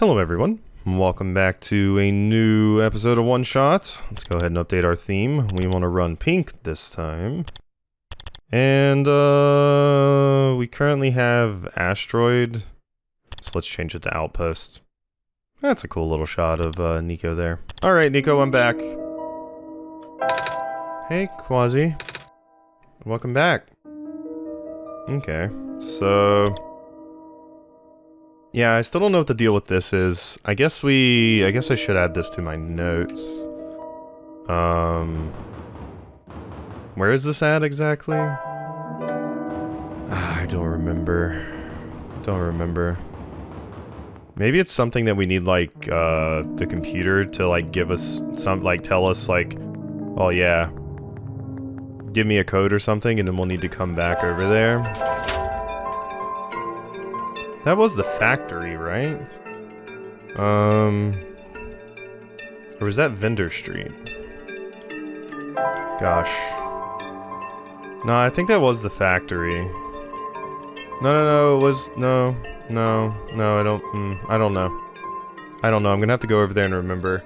Hello everyone, welcome back to a new episode of Oneshot. Let's go ahead and update our theme. We want to run pink this time. And we currently have Asteroid, so let's change it to Outpost. That's a cool little shot of Nico there. Alright Nico, I'm back. Hey Quasi. Welcome back. Okay, so... yeah, I still don't know what the deal with this is. I guess I should add this to my notes. Where is this at exactly? I don't remember. Maybe it's something that we need, like, the computer to, like, give us some, like, tell us, like, oh yeah, give me a code or something, and then we'll need to come back over there. That was the factory, right? Or was that Vendor Street? Gosh. No, I think that was the factory. No, it was... No, I don't know. I'm gonna have to go over there and remember.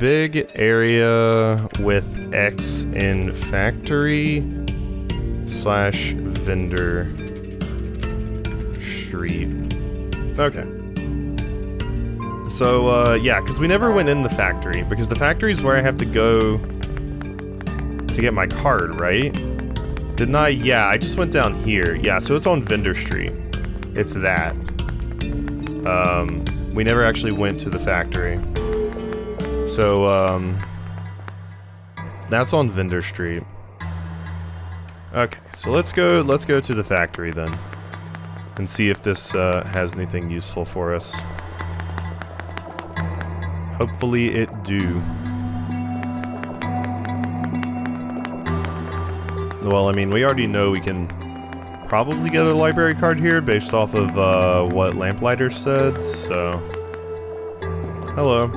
Big area with X in factory / vendor street. Okay. So, yeah, because we never went in the factory, because the factory is where I have to go to get my card, right? Didn't I? Yeah, I just went down here. Yeah, so it's on Vendor Street. It's that. We never actually went to the factory. So, that's on Vendor Street. Okay, so let's go to the factory then. And see if this has anything useful for us. Hopefully it do. Well, I mean, we already know we can probably get a library card here based off of what Lamplighter said, so... hello.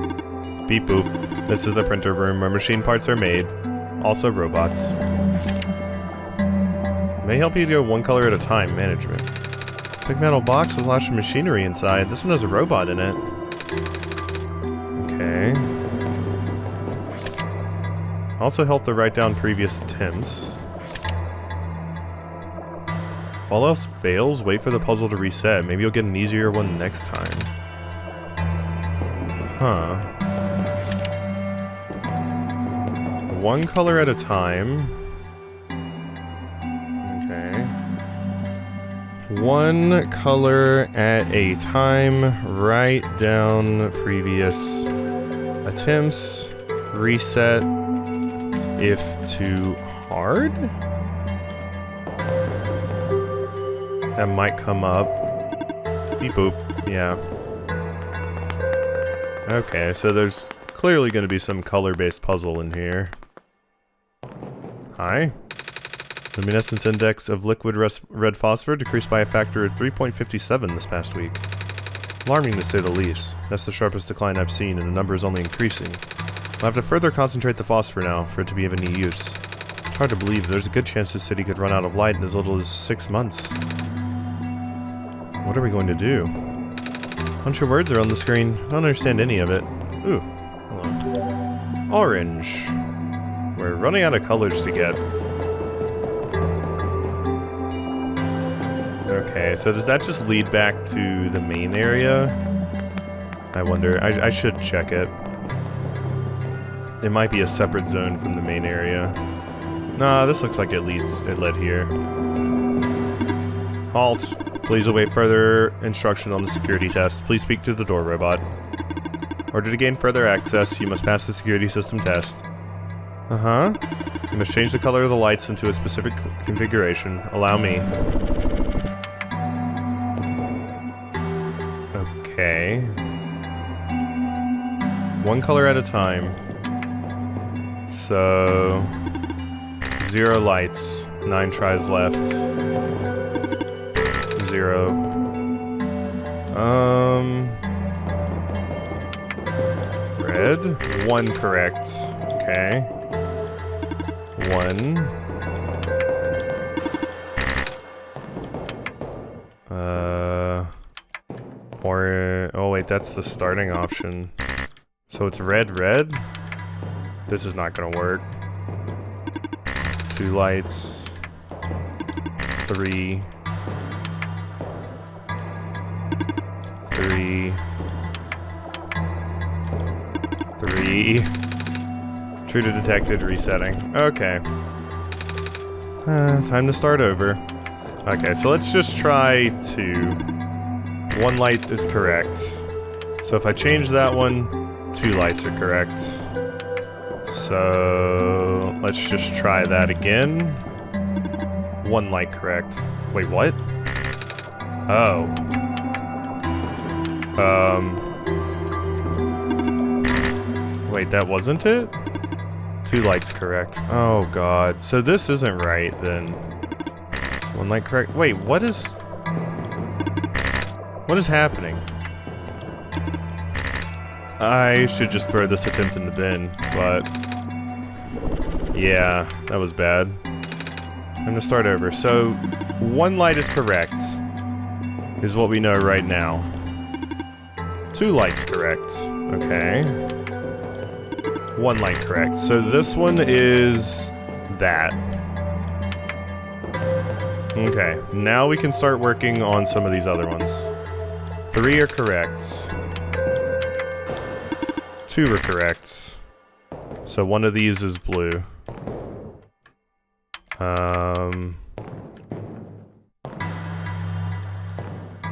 Beep boop. This is the printer room where machine parts are made. Also robots. May help you to go one color at a time, management. Big metal box with lots of machinery inside. This one has a robot in it. Okay. Also help to write down previous attempts. If all else fails, wait for the puzzle to reset. Maybe you'll get an easier one next time. Huh. One color at a time. One color at a time, write down previous attempts, reset if too hard? That might come up. Beep boop, yeah. Okay, so there's clearly going to be some color-based puzzle in here. Hi. Luminescence index of liquid red phosphor decreased by a factor of 3.57 this past week. Alarming to say the least. That's the sharpest decline I've seen, and the number is only increasing. I'll have to further concentrate the phosphor now for it to be of any use. It's hard to believe there's a good chance this city could run out of light in as little as 6 months. What are we going to do? A bunch of words are on the screen. I don't understand any of it. Ooh, hello. Orange. We're running out of colors to get. Okay, so does that just lead back to the main area? I wonder. I should check it. It might be a separate zone from the main area. Nah, this looks like it led here. Halt. Please await further instruction on the security test. Please speak to the door robot. In order to gain further access, you must pass the security system test. Uh-huh. You must change the color of the lights into a specific configuration. Allow me. Okay. One color at a time. So... 0 lights. 9 tries left. 0. Red. 1 correct. Okay. 1. that's the starting option. So it's red, red? This is not gonna work. 2 lights. 3. 3. 3. True to detected, resetting. Okay. Time to start over. Okay, so let's just try 2. 1 light is correct. So if I change that one, 2 lights are correct. So let's just try that again. 1 light correct. Wait, what? Oh. Wait, that wasn't it? 2 lights correct. Oh god. So this isn't right then. 1 light correct. Wait, what is happening? I should just throw this attempt in the bin, but yeah, that was bad. I'm gonna start over. So 1 light is correct, is what we know right now. 2 lights correct. Okay. 1 light correct. So this one is that. Okay, now we can start working on some of these other ones. 3 are correct. 2 are correct. So one of these is blue.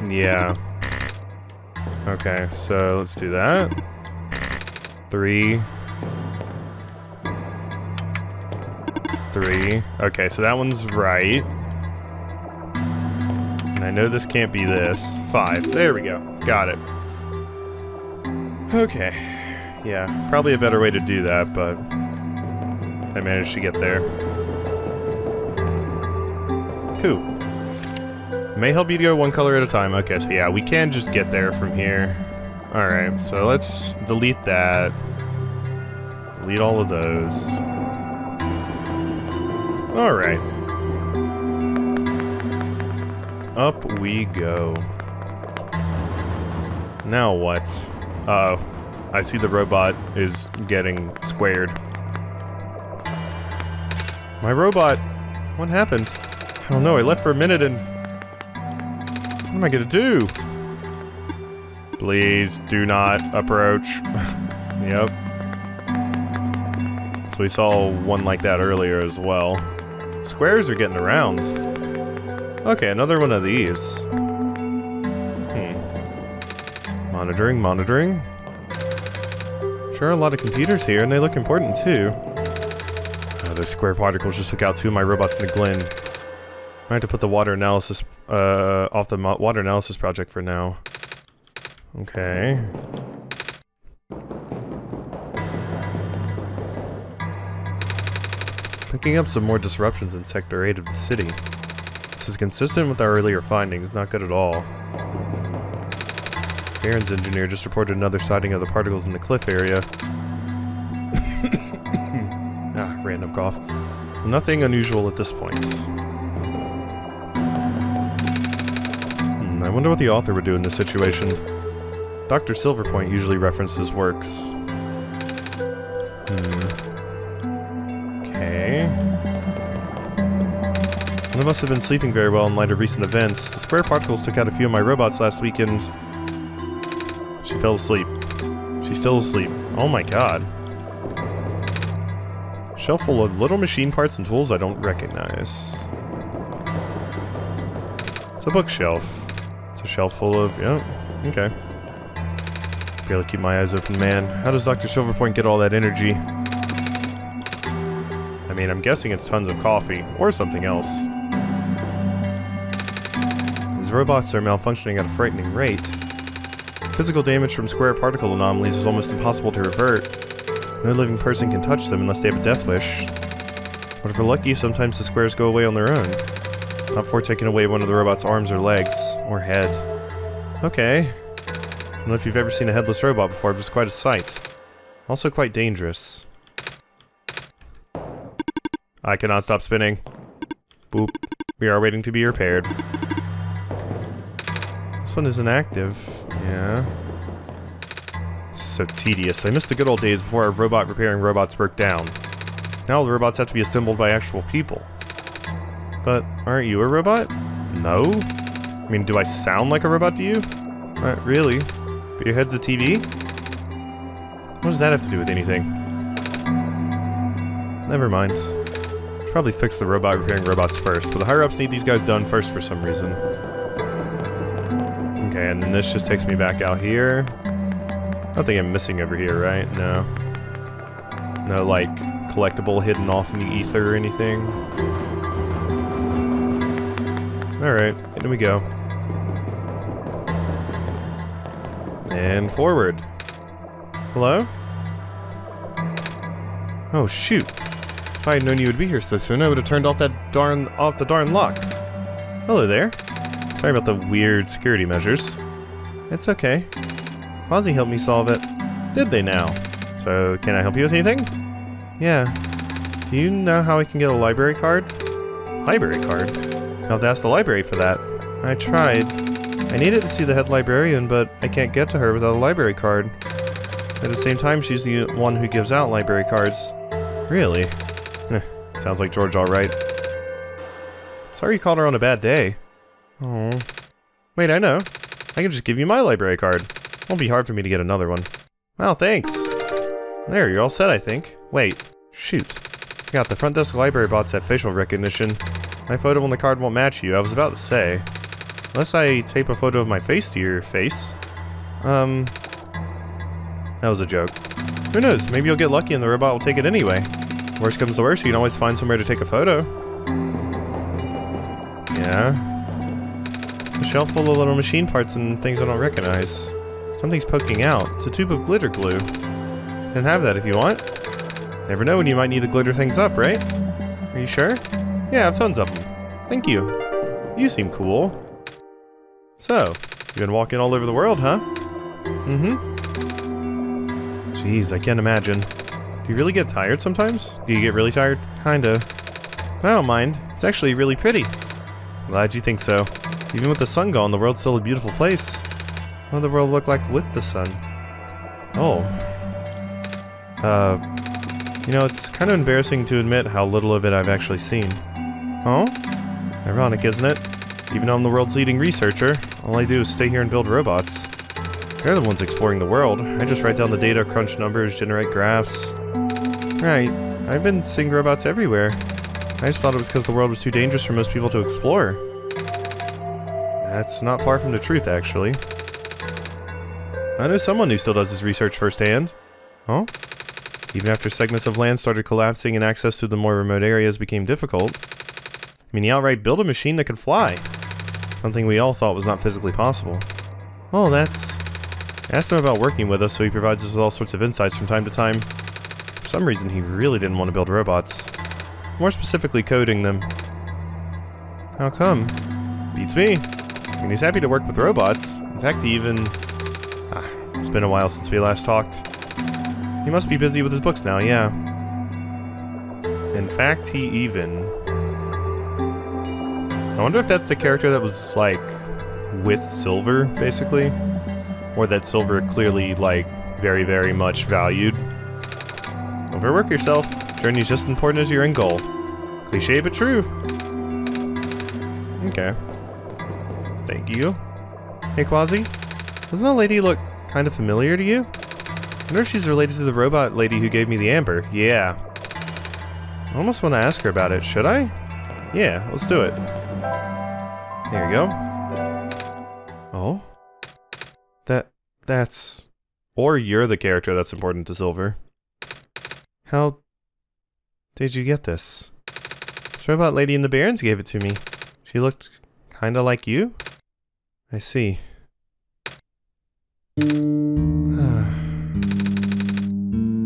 Yeah. Okay, so let's do that. 3. 3. Okay, so that one's right. And I know this can't be this. 5. There we go. Got it. Okay. Yeah, probably a better way to do that, but I managed to get there. Cool. May help you to go 1 color at a time. Okay, so yeah, we can just get there from here. Alright, so let's delete that. Delete all of those. Alright. Up we go. Now what? Uh-oh. I see the robot is getting squared. My robot? What happened? I don't know, I left for a minute and... What am I gonna do? Please do not approach. Yep. So we saw one like that earlier as well. Squares are getting around. Okay, another one of these. Monitoring, monitoring. Sure, a lot of computers here, and they look important too. Oh, those square particles just took out 2 of my robots in the glen. I have to put the water analysis off the water analysis project for now. Okay. Picking up some more disruptions in Sector 8 of the city. This is consistent with our earlier findings, not good at all. Baron's engineer just reported another sighting of the particles in the cliff area. Random cough. Nothing unusual at this point. I wonder what the author would do in this situation. Dr. Silverpoint usually references works. Okay. One of us have been sleeping very well in light of recent events. The square particles took out a few of my robots last weekend. She fell asleep. She's still asleep. Oh my god. Shelf full of little machine parts and tools I don't recognize. It's a bookshelf. It's a shelf full of... yeah, okay. Be able to keep my eyes open, man. How does Dr. Silverpoint get all that energy? I mean, I'm guessing it's tons of coffee. Or something else. These robots are malfunctioning at a frightening rate. Physical damage from square particle anomalies is almost impossible to revert. No living person can touch them unless they have a death wish. But if we're lucky, sometimes the squares go away on their own. Not before taking away one of the robot's arms or legs. Or head. Okay. I don't know if you've ever seen a headless robot before, but it's quite a sight. Also quite dangerous. I cannot stop spinning. Boop. We are waiting to be repaired. This one is inactive. Yeah. so tedious. I missed the good old days before our robot repairing robots broke down. Now all the robots have to be assembled by actual people. But aren't you a robot? No? I mean, do I sound like a robot to you? Not really. But your head's a TV? What does that have to do with anything? Never mind. Should probably fix the robot repairing robots first, but the higher-ups need these guys done first for some reason. Okay, and then this just takes me back out here. Nothing I'm missing over here, right? No. No, like, collectible hidden off in the ether or anything. Alright, in we go. And forward. Hello? Oh, shoot. If I had known you would be here so soon, I would have turned off the darn lock. Hello there. Sorry about the weird security measures. It's okay. Quasi helped me solve it. Did they now? So, can I help you with anything? Yeah. Do you know how I can get a library card? Library card? I'll have to ask the library for that. I tried. I needed to see the head librarian, but I can't get to her without a library card. At the same time, she's the one who gives out library cards. Really? Sounds like George alright. Sorry you called her on a bad day. Oh. Wait, I know. I can just give you my library card. Won't be hard for me to get another one. Well, thanks. There, you're all set, I think. Wait. Shoot. Got the front desk library bots have facial recognition. My photo on the card won't match you, I was about to say. Unless I tape a photo of my face to your face. That was a joke. Who knows, maybe you'll get lucky and the robot will take it anyway. Worst comes to worst, you can always find somewhere to take a photo. Yeah. It's a shelf full of little machine parts and things I don't recognize. Something's poking out. It's a tube of glitter glue. Can have that if you want. Never know when you might need to glitter things up, right? Are you sure? Yeah, I have tons of them. Thank you. You seem cool. So, you've been walking all over the world, huh? Mm-hmm. Jeez, I can't imagine. Do you really get tired sometimes? Do you get really tired? Kinda. I don't mind. It's actually really pretty. Glad you think so. Even with the sun gone, the world's still a beautiful place. What would the world look like with the sun? Oh. You know, it's kind of embarrassing to admit how little of it I've actually seen. Oh? Ironic, isn't it? Even though I'm the world's leading researcher, all I do is stay here and build robots. They're the ones exploring the world. I just write down the data, crunch numbers, generate graphs. Right. I've been seeing robots everywhere. I just thought it was because the world was too dangerous for most people to explore. That's not far from the truth, actually. I know someone who still does his research firsthand. Huh? Even after segments of land started collapsing and access to the more remote areas became difficult. I mean, he outright built a machine that could fly. Something we all thought was not physically possible. Oh, that's... I asked him about working with us, so he provides us with all sorts of insights from time to time. For some reason, he really didn't want to build robots. More specifically, coding them. How come? Beats me. I mean, he's happy to work with robots. In fact, he even... it's been a while since we last talked. He must be busy with his books now, yeah. In fact, he even... I wonder if that's the character that was, like, with Silver, basically? Or that Silver clearly, like, very, very much valued. Overwork yourself. Journey's just as important as your end goal. Cliché, but true. Okay. Thank you. Hey, Quasi? Doesn't that lady look kind of familiar to you? I wonder if she's related to the robot lady who gave me the amber. Yeah. I almost want to ask her about it. Should I? Yeah, let's do it. There you go. Oh? That's... Or you're the character that's important to Silver. How did you get this? This robot lady in the Barrens gave it to me. She looked kinda like you? I see. It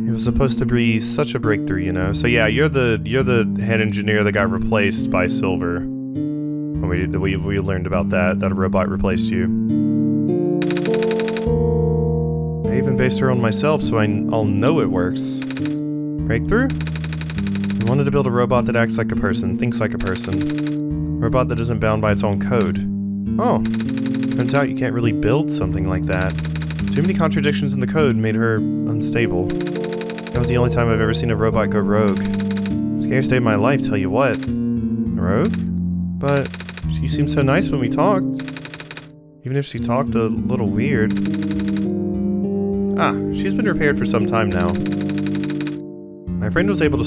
was supposed to be such a breakthrough, you know? So yeah, you're the head engineer that got replaced by Silver. When we learned about that a robot replaced you. I even based her on myself, so I'll know it works. Breakthrough? We wanted to build a robot that acts like a person, thinks like a person. A robot that isn't bound by its own code. Oh. Turns out you can't really build something like that. Too many contradictions in the code made her unstable. That was the only time I've ever seen a robot go rogue. Scariest day of my life, tell you what. Rogue? But she seemed so nice when we talked. Even if she talked a little weird. Ah, she's been repaired for some time now. My friend was able to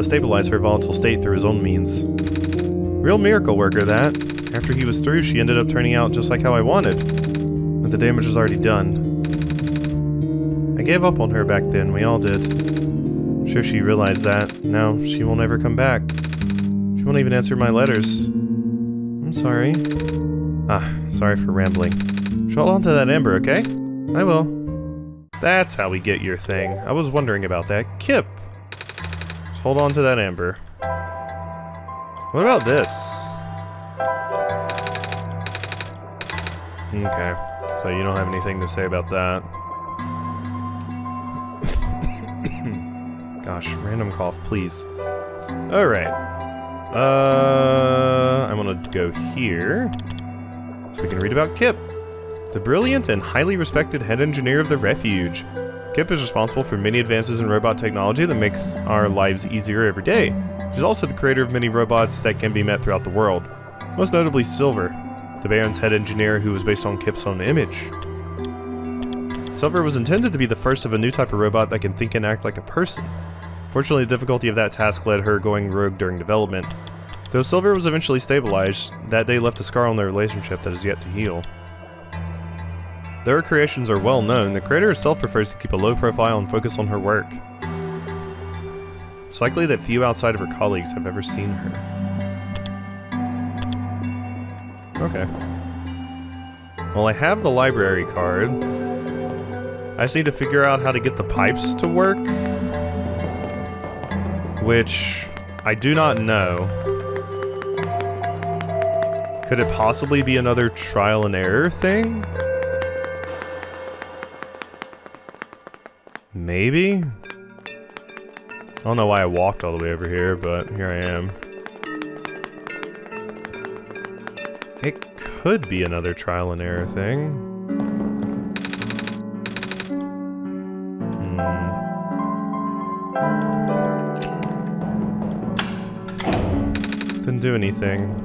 stabilize her volatile state through his own means. Real miracle worker, that. After he was through, she ended up turning out just like how I wanted. But the damage was already done. I gave up on her back then, we all did. I'm sure she realized that. Now, she will never come back. She won't even answer my letters. I'm sorry. Ah, sorry for rambling. Hold on to that amber, okay? I will. That's how we get your thing. I was wondering about that. Kip! Just hold on to that amber. What about this? Okay, so you don't have anything to say about that. Gosh, random cough, please. Alright. I'm gonna go here. So we can read about Kip. The brilliant and highly respected head engineer of the refuge. Kip is responsible for many advances in robot technology that makes our lives easier every day. She's also the creator of many robots that can be met throughout the world. Most notably Silver, the Baron's head engineer who was based on Kip's own image. Silver was intended to be the first of a new type of robot that can think and act like a person. Fortunately, the difficulty of that task led her going rogue during development. Though Silver was eventually stabilized, that day left a scar on their relationship that is yet to heal. Though her creations are well known, the creator herself prefers to keep a low profile and focus on her work. It's likely that few outside of her colleagues have ever seen her. Okay. Well, I have the library card. I just need to figure out how to get the pipes to work. Which I do not know. Could it possibly be another trial and error thing? Maybe? I don't know why I walked all the way over here, but here I am. It could be another trial and error thing. Didn't do anything.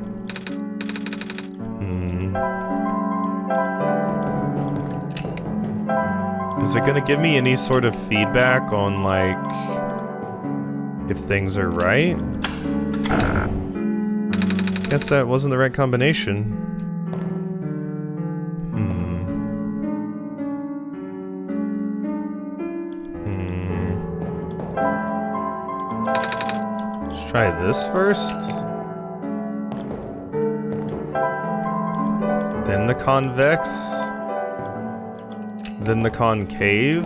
Is it gonna give me any sort of feedback on, like, if things are right? Guess that wasn't the right combination. Let's try this first. Then the convex. Then the concave.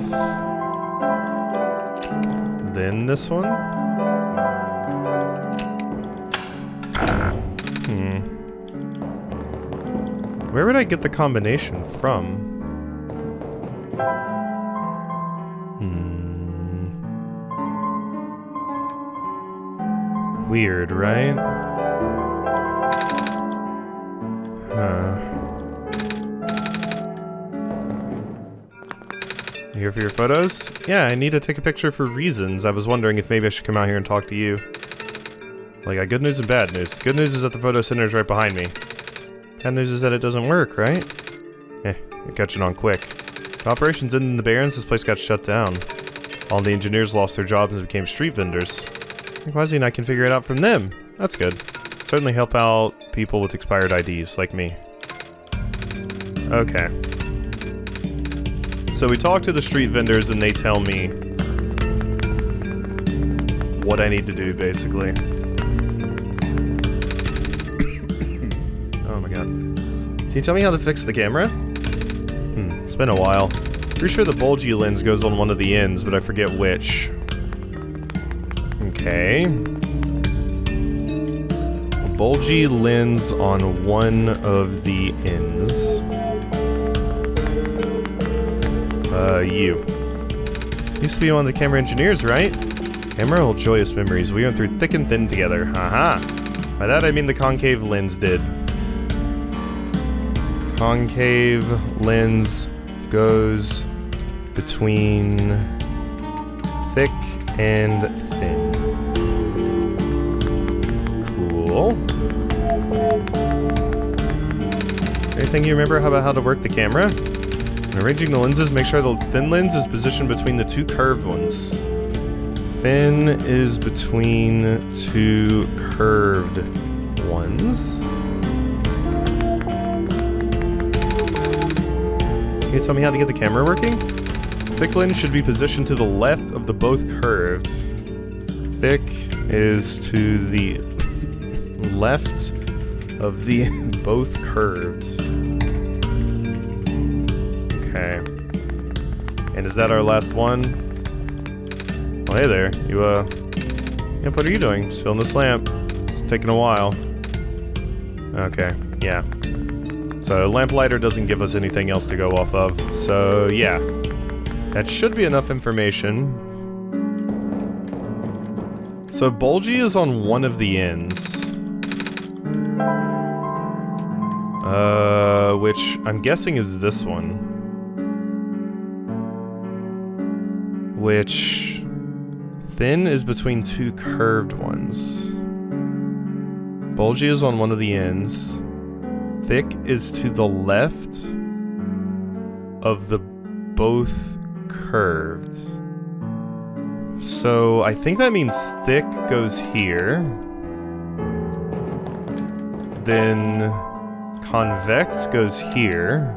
Then this one. Where would I get the combination from? Weird, right? You here for your photos? Yeah, I need to take a picture for reasons. I was wondering if maybe I should come out here and talk to you. Well, I got good news and bad news. The good news is that the photo center is right behind me. Bad news is that it doesn't work, right? You're catching on quick. The operations in the Barrens, this place got shut down. All the engineers lost their jobs and became street vendors. Quasi and I can figure it out from them. That's good. Certainly help out people with expired IDs, like me. Okay. So we talk to the street vendors and they tell me what I need to do, basically. Oh my god. Can you tell me how to fix the camera? It's been a while. Pretty sure the bulgy lens goes on one of the ends, but I forget which. Okay. A bulgy lens on one of the ends. You. Used to be one of the camera engineers, right? Camera hold joyous memories. We went through thick and thin together. Haha. By that I mean the concave lens did. Concave lens goes between thick and thin. Cool. Is there anything you remember about how to work the camera? When arranging the lenses, make sure the thin lens is positioned between the two curved ones. Thin is between two curved ones. Can you tell me how to get the camera working? Thick lens should be positioned to the left of the both curved. Thick is to the left of the both curved. Okay. And is that our last one? Well, hey there. Yep, what are you doing? Just filling this lamp. It's taking a while. Okay, yeah. So, lamplighter doesn't give us anything else to go off of. So, yeah. That should be enough information. So, Bulgy is on one of the ends. Which I'm guessing is this one. Which... Thin is between two curved ones. Bulgy is on one of the ends. Thick is to the left of the both curved. So I think that means thick goes here. Then convex goes here.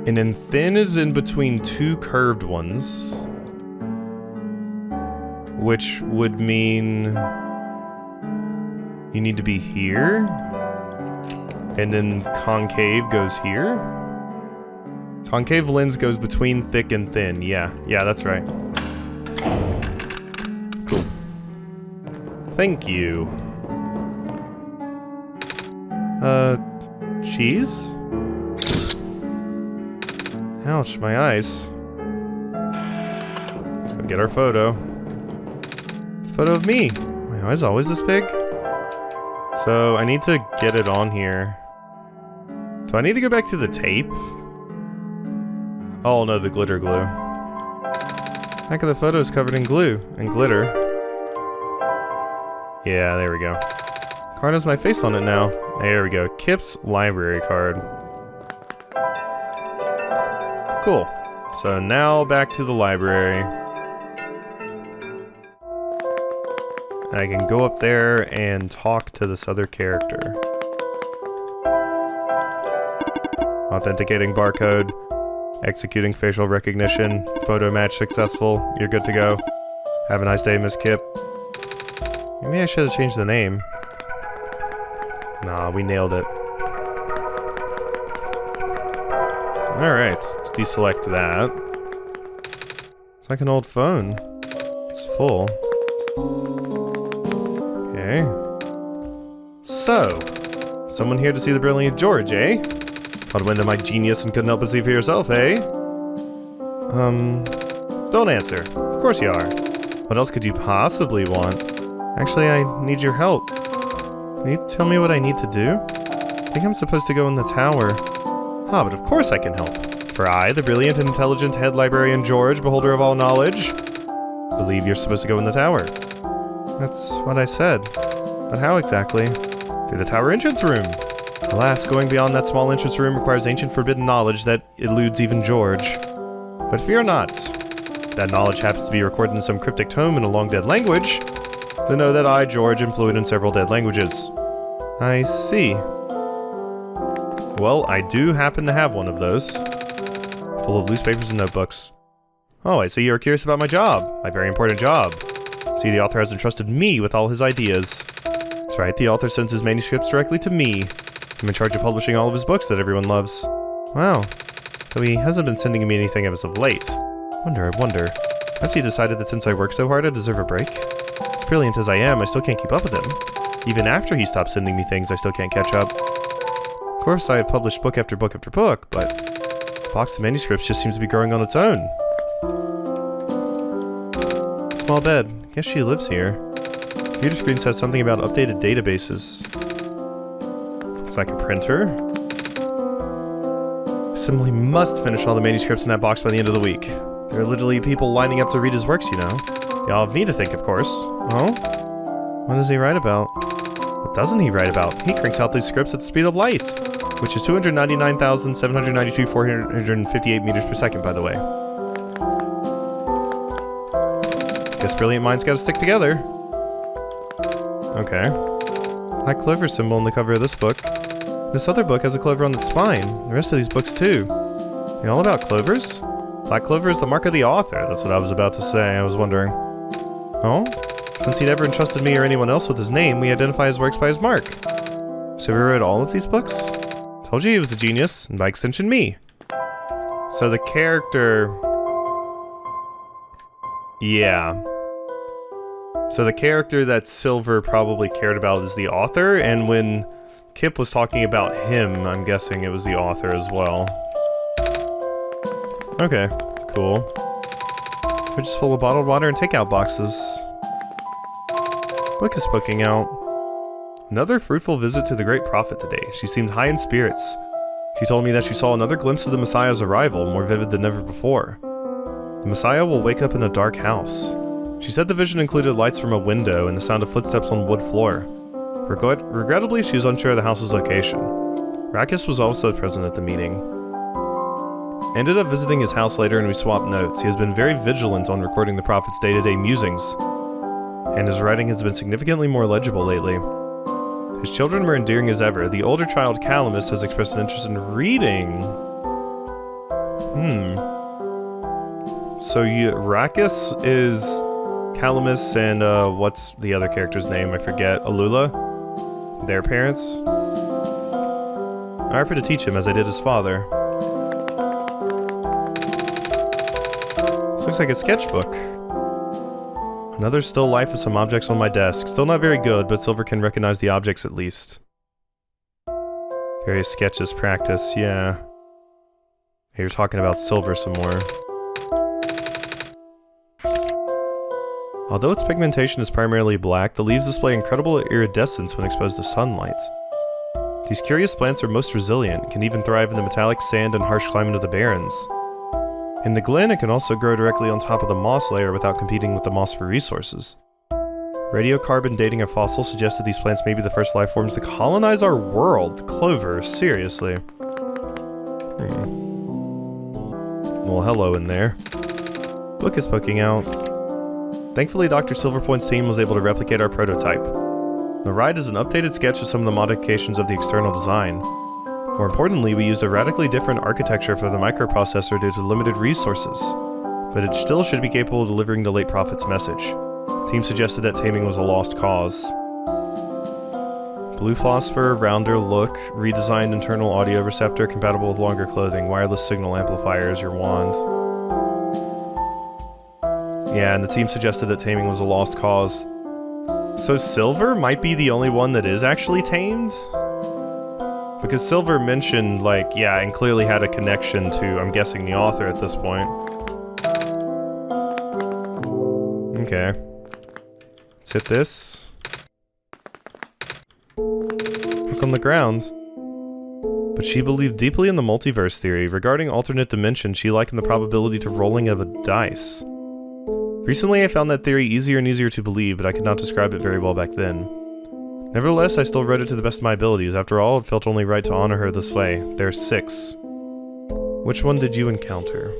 And then thin is in between two curved ones. Which would mean you need to be here. And then concave goes here. Concave lens goes between thick and thin. Yeah, that's right. Cool. Thank you. Cheese? Ouch, my eyes. Let's go get our photo. It's a photo of me. My eyes always this big? So, I need to get it on here. Do I need to go back to the tape? Oh no, the glitter glue. Back of the photo is covered in glue and glitter. Yeah, there we go. Card has my face on it now. There we go. Kip's library card. Cool. So now back to the library. I can go up there and talk to this other character. Authenticating barcode. Executing facial recognition. Photo match successful. You're good to go. Have a nice day, Miss Kip. Maybe I should have changed the name. Nah, we nailed it. Alright, let's deselect that. It's like an old phone. It's full. Okay. So, someone here to see the brilliant George, eh? Caught wind of my genius and couldn't help but see for yourself, eh? Don't answer. Of course you are. What else could you possibly want? Actually, I need your help. Can you tell me what I need to do? I think I'm supposed to go in the tower. Ah, but of course I can help. For I, the brilliant and intelligent head librarian George, beholder of all knowledge, believe you're supposed to go in the tower. That's what I said. But how exactly? Through the tower entrance room. Alas, going beyond that small entrance room requires ancient forbidden knowledge that eludes even George. But fear not. If that knowledge happens to be recorded in some cryptic tome in a long-dead language, then know that I, George, am fluent in several dead languages. I see. Well, I do happen to have one of those. Full of loose papers and notebooks. Oh, I see you're curious about my job. My very important job. See, the author has entrusted me with all his ideas. That's right, the author sends his manuscripts directly to me. I'm in charge of publishing all of his books that everyone loves. Wow. Though he hasn't been sending me anything as of late. I wonder. Perhaps he decided that since I work so hard, I deserve a break? As brilliant as I am, I still can't keep up with him. Even after he stopped sending me things, I still can't catch up. Of course, I have published book after book after book, but the box of manuscripts just seems to be growing on its own. Small bed. Guess she lives here. Computer screen says something about updated databases. Looks like a printer. Assembly must finish all the manuscripts in that box by the end of the week. There are literally people lining up to read his works, you know. They all have me to thank, of course. Oh? What does he write about? What doesn't he write about? He cranks out these scripts at the speed of light, which is 299,792,458 meters per second, by the way. Guess brilliant minds gotta stick together. Okay. Black clover symbol on the cover of this book. This other book has a clover on its spine. The rest of these books, too. You know all about clovers? Black clover is the mark of the author. That's what I was about to say. I was wondering. Oh? Since he never entrusted me or anyone else with his name, we identify his works by his mark. So he read all of these books? Told you he was a genius, and by extension me. So the character... Yeah. So the character that Silver probably cared about is the author, and when Kip was talking about him, I'm guessing it was the author as well. Okay, cool. Fridge is full of bottled water and takeout boxes. Book is booking out. Another fruitful visit to the great prophet today. She seemed high in spirits. She told me that she saw another glimpse of the Messiah's arrival, more vivid than ever before. The Messiah will wake up in a dark house. She said the vision included lights from a window and the sound of footsteps on wood floor. Regrettably, she was unsure of the house's location. Rakis was also present at the meeting. I ended up visiting his house later and we swapped notes. He has been very vigilant on recording the prophet's day-to-day musings, and his writing has been significantly more legible lately. His children were endearing as ever. The older child, Calamus, has expressed an interest in reading. So Rakis is Calamus and, what's the other character's name? I forget. Alula? Their parents? I offered to teach him as I did his father. This looks like a sketchbook. Another still life with some objects on my desk. Still not very good, but Silver can recognize the objects at least. Various sketches practice, yeah. You're talking about Silver some more. Although its pigmentation is primarily black, the leaves display incredible iridescence when exposed to sunlight. These curious plants are most resilient, can even thrive in the metallic sand and harsh climate of the barrens. In the glen, it can also grow directly on top of the moss layer without competing with the moss for resources. Radiocarbon dating of fossils suggests that these plants may be the first life forms to colonize our world. Clover, seriously. Well, hello in there. Book is poking out. Thankfully, Dr. Silverpoint's team was able to replicate our prototype. The ride is an updated sketch of some of the modifications of the external design. More importantly, we used a radically different architecture for the microprocessor due to limited resources, but it still should be capable of delivering the late prophet's message. The team suggested that taming was a lost cause. Blue phosphor, rounder look, redesigned internal audio receptor compatible with longer clothing, wireless signal amplifiers, your wand. Yeah, and the team suggested that taming was a lost cause. So Silver might be the only one that is actually tamed? Because Silver mentioned, like, yeah, and clearly had a connection to, I'm guessing, the author at this point. Okay. Let's hit this. Look on the ground. But she believed deeply in the multiverse theory. Regarding alternate dimensions, she likened the probability to rolling of a dice. Recently, I found that theory easier and easier to believe, but I could not describe it very well back then. Nevertheless, I still wrote it to the best of my abilities. After all, it felt only right to honor her this way. There are 6. Which one did you encounter?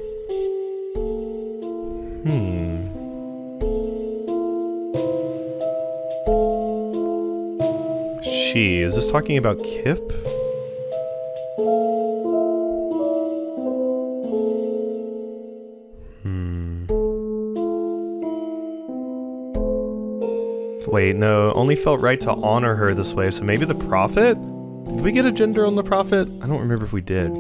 She. Is this talking about Kip? Wait, no, only felt right to honor her this way, so maybe the prophet? Did we get a gender on the prophet? I don't remember if we did.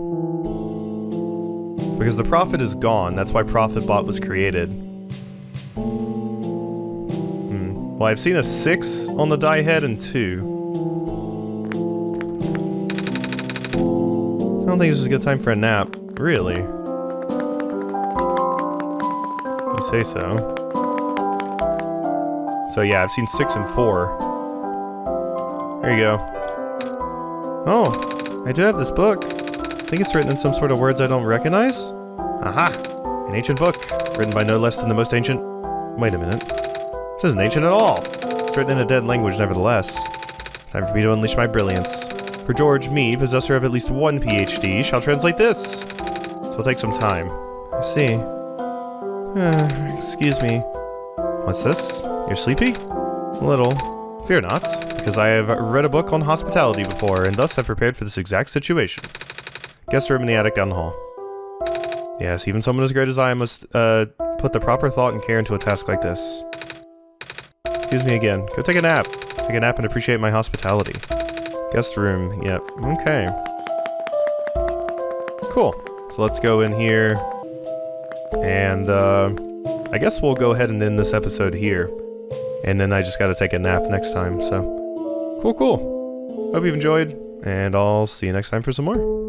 Because the prophet is gone, that's why Prophet Bot was created. Well, I've seen a 6 on the die head and 2. I don't think this is a good time for a nap. Really? You say so. So yeah, I've seen 6 and 4. There you go. Oh, I do have this book. think it's written in some sort of words I don't recognize. Aha! An ancient book, written by no less than the most ancient... Wait a minute. This isn't ancient at all. It's written in a dead language nevertheless. Time for me to unleash my brilliance. For George, me, possessor of at least one PhD, shall translate this. So it'll take some time. I see. Excuse me. What's this? You're sleepy? A little. Fear not, because I have read a book on hospitality before, and thus have prepared for this exact situation. Guest room in the attic down the hall. Yes, even someone as great as I must put the proper thought and care into a task like this. Excuse me again. Go take a nap. Take a nap and appreciate my hospitality. Guest room. Yep. Okay. Cool. So let's go in here. And I guess we'll go ahead and end this episode here. And then I just gotta take a nap next time, so... Cool. Hope you've enjoyed, and I'll see you next time for some more.